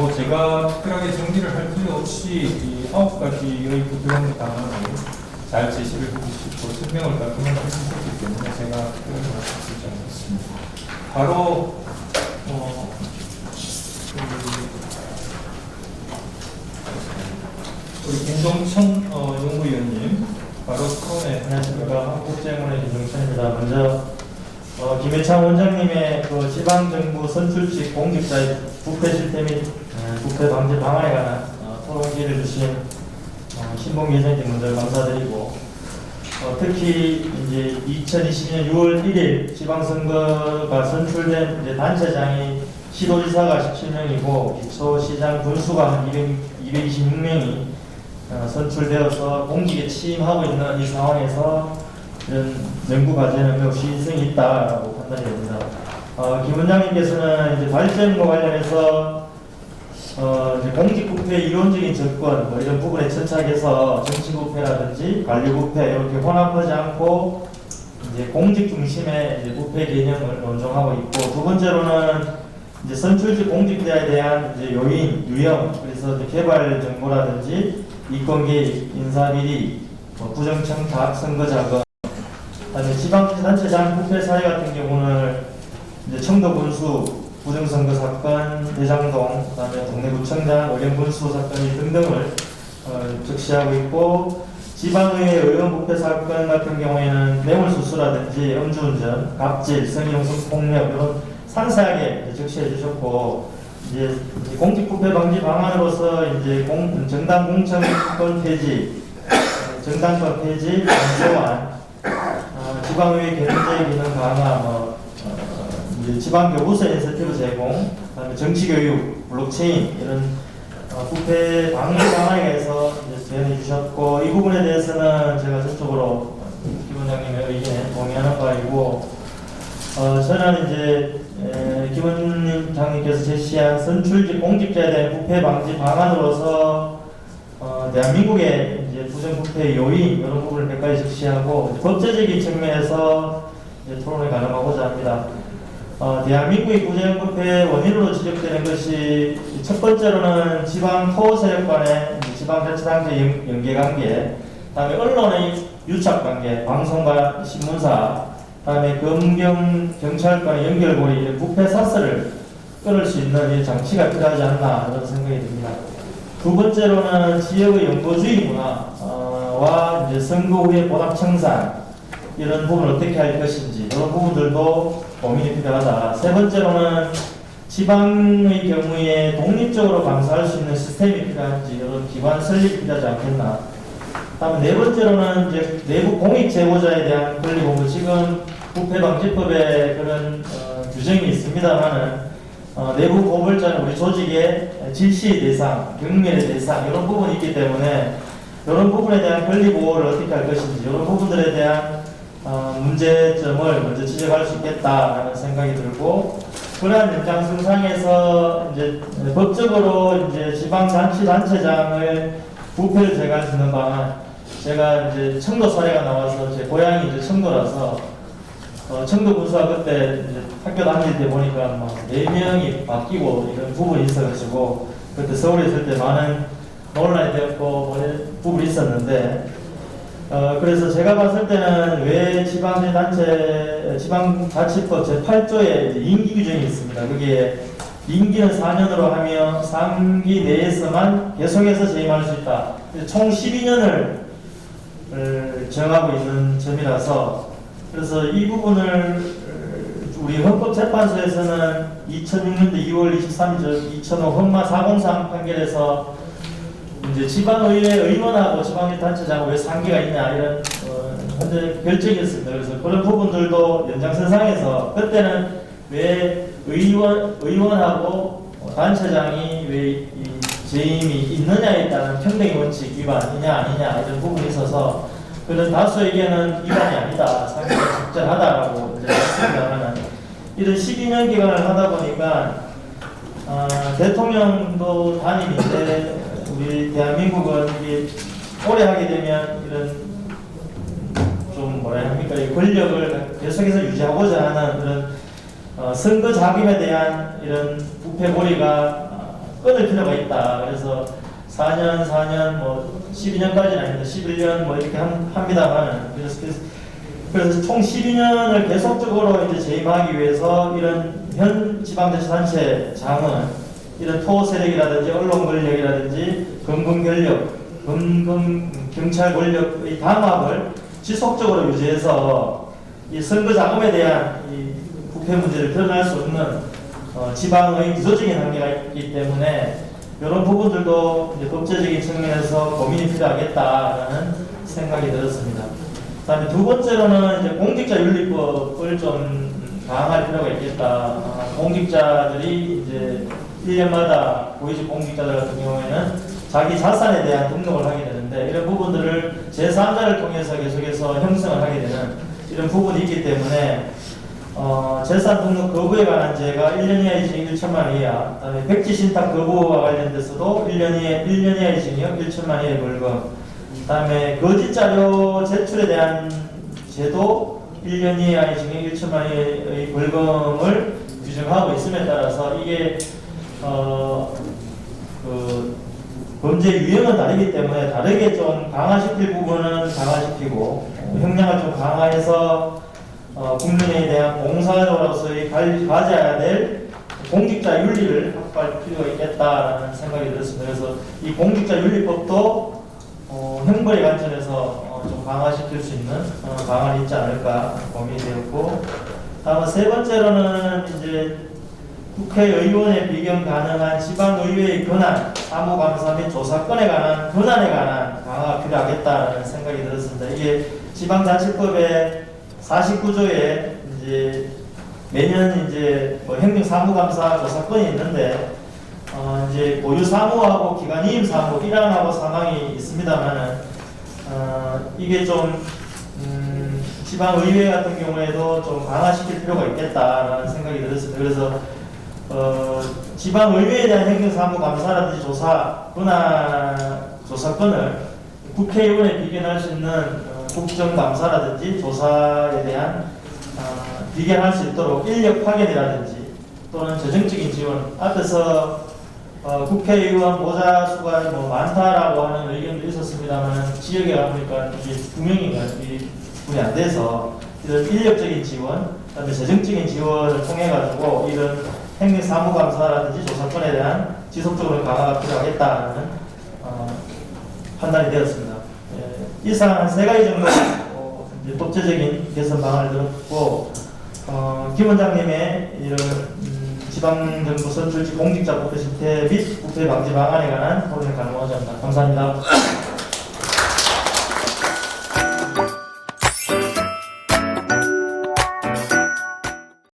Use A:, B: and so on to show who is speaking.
A: 뭐 제가 특별하게 정리를 할 필요 없이 이 9가지의 부정한 방안을 잘 제시를 하고 싶고 설명을 깔끔하게 할 수 있었기 때문에 제가 특별히 말씀드리지 않겠습니다. 바로 우리 김동천 연구위원님 바로 처음에 안녕하십니까. 한국재무의 김동천입니다. 먼저 김해창 원장님의 그 지방정부 선출직 공직자의 부패 실태 및 부패 방지 방안에 관한 토론 기회를 주신 신봉 회장님 먼저 감사드리고 특히 이제 2022년 6월 1일 지방선거가 선출된 이제 단체장이 시도지사가 17명이고 기초시장 군수가 한 226명이 선출되어서 공직에 취임하고 있는 이 상황에서 이런 연구 과제는 매우 시인성이 있다고 판단이 됩니다. 김 원장님께서는 이제 발전과 관련해서 이제 공직부패 이론적인 접근 뭐 이런 부분에 천착해서 정치부패라든지 관리부패 이렇게 혼합하지 않고 이제 공직 중심의 이제 부패 개념을 논정하고 있고, 두 번째로는 이제 선출직 공직자에 대한 이제 요인, 유형, 그래서 이제 개발 정보라든지 이권 개입, 인사비리, 부정청탁, 선거자금, 그다음에 지방자치단체장 부패 사례 같은 경우는 이제 청도군수 부정선거 사건, 대장동, 그다음에 동네구청장 의견군수 사건이 등등을 적시하고 있고, 지방의회 의원 부패 사건 같은 경우에는 뇌물수수라든지 음주운전, 갑질, 성희롱성 폭력 이런 상세하게 적시해 주셨고, 이제 공직부패 방지 방안으로서 이제 정당 공천권 폐지, 정당권 폐지, 강조안, 지방의회 경제 기능 강화, 이제 지방교부서 인센티브 제공, 그다음에 정치교육, 블록체인 이런 부패 방지 방안에 대해서 제안해 주셨고, 이 부분에 대해서는 제가 전적으로 김 원장님의 의견에 동의하는 바이고, 저는 이제 김 원장님께서 제시한 선출직 공직자에 대한 부패 방지 방안으로서 대한민국의 이제 부정부패 요인 이런 부분을 몇 가지 적시하고 법제적인 측면에서 이제 토론을 가능하고자 합니다. 대한민국의 부정부패 원인으로 지적되는 것이 첫 번째로는 지방 토세력 간의 지방자치단체 연계관계, 다음에 언론의 유착관계, 방송과 신문사, 다음에 검경 경찰 간의 연결고리, 이런 부패 사슬을 끊을 수 있는 장치가 필요하지 않나 이런 생각이 듭니다. 두 번째로는 지역의 연고주의 문화와 이제 선거 후에 보답 청산 이런 부분을 어떻게 할 것인지 이런 부분들도 고민이 필요하다. 세 번째로는 지방의 경우에 독립적으로 감사할 수 있는 시스템이 필요한지 이런 기관 설립이 필요하지 않겠나. 다음 네 번째로는 이제 내부 공익 제보자에 대한 권리 보호, 지금 부패방지법에 그런 규정이 있습니다만은 내부 고발자는 우리 조직의 질시 대상, 경멸의 대상 이런 부분이 있기 때문에 이런 부분에 대한 권리 보호를 어떻게 할 것인지 이런 부분들에 대한 문제점을 먼저 지적할 수 있겠다라는 생각이 들고, 그러한 연장선상에서 이제 법적으로 이제 지방자치단체장을 부패를 제거할 수 있는 방안, 제가 이제 청도 사례가 나와서 제 고향이 이제 청도라서 청도 군수가 그때 이제 학교 다닐 때 보니까 막 4명이 바뀌고 이런 부분이 있어가지고 그때 서울에 있을 때 많은 논란이 되었고 부분이 있었는데, 그래서 제가 봤을 때는 왜 지방자치법 제8조에 임기 규정이 있습니다. 그게 임기는 4년으로 하며 3기 내에서만 계속해서 재임할 수 있다. 총 12년을 정하고 있는 점이라서, 그래서 이 부분을 우리 헌법재판소에서는 2006년도 2월 23일 2005 헌마 403 판결에서 이제 지방의회 의원하고 지방자치단체장 왜 상계가 있냐 이런 현재 결정이었습니다. 그래서 그런 부분들도 연장선상에서 그때는 왜 의원하고 단체장이 왜 재임이 있느냐에 따른 평등의 원칙 위반이냐 아니냐 이런 부분이 있어서 그런 다수에게는 위반이 아니다, 상계가 적절하다라고 이제 말씀드리면, 이런 12년 기간을 하다 보니까 대통령도 단임인데 우리 대한민국은 이게 오래 하게 되면 이런 좀 뭐라 합니까, 이 권력을 계속해서 유지하고자 하는 그런 선거 자금에 대한 이런 부패고리가 끊을 필요가 있다. 그래서 4년, 4년, 뭐 12년까지는 아닌데 11년 뭐 이렇게 합니다만은 그래서 총 12년을 계속적으로 이제 재임하기 위해서 이런 현 지방자치단체 장은 이런 토 세력이라든지 언론 권력이라든지 검경 권력, 경찰 권력의 담합을 지속적으로 유지해서 이 선거 자금에 대한 이 부패 문제를 드러날 수 없는 지방의 구조적인 한계가 있기 때문에 이런 부분들도 이제 법제적인 측면에서 고민이 필요하겠다라는 생각이 들었습니다. 그다음에 두 번째로는 이제 공직자윤리법을 좀 강화할 필요가 있겠다. 공직자들이 이제 1년마다 고위직 공직자들 같은 경우에는 자기 자산에 대한 등록을 하게 되는데 이런 부분들을 제3자를 통해서 계속해서 형성을 하게 되는 이런 부분이 있기 때문에 재산 등록 거부에 관한 죄가 1년 이하의 징역 1천만 원 이하, 그다음에 백지 신탁 거부와 관련돼서도 1년 이하의 징역 1천만 이하의 벌금, 그다음에 거짓 자료 제출에 대한 죄도 1년 이하의 징역 1천만 이하의 벌금을 규정하고 있음에 따라서 이게 그 범죄 유형은 다르기 때문에 다르게 좀 강화시킬 부분은 강화시키고 형량을 좀 강화해서 국민에 대한 봉사자로서의 가져야 될 공직자 윤리를 확보할 필요가 있겠다라는 생각이 들었습니다. 그래서 이 공직자 윤리법도 형벌의 관점에서 좀 강화시킬 수 있는 방안이 있지 않을까 고민이 되었고, 다음은 세 번째로는 이제 국회의원의 비견 가능한 지방의회의 권한, 사무감사 및 조사권에 관한 권한에 관한 강화가 필요하겠다는 생각이 들었습니다. 이게 지방자치법의 49조에 이제 매년 이제 뭐 행정사무감사 조사권이 있는데 이제 보유 사무하고 기관이임 사무, 일환하고 사망이 있습니다만은 이게 좀 지방의회 같은 경우에도 좀 강화시킬 필요가 있겠다라는 생각이 들었습니다. 그래서 지방의회에 대한 행정사무감사라든지 조사권을 국회의원에 비견할 수 있는 국정감사라든지 조사에 대한 비견할 수 있도록 인력 파견이라든지 또는 재정적인 지원, 앞에서 국회의원 보좌 수가 뭐 많다라고 하는 의견도 있었습니다만 지역에 가보니까 이게 2명이 분이 안 돼서 이런 인력적인 지원, 그다음에 재정적인 지원을 통해 가지고 이런 행정사무감사라든지 조사권에 대한 지속적으로 강화가 필요하겠다는 판단이 되었습니다. 이상 한 세 가지 정도 법제적인 개선 방안을 들었고, 김 원장님의 이런 지방정부 선출직 공직자 부패 실태 및 부패 방지 방안에 관한 토론을 가능하지 않나. 감사합니다.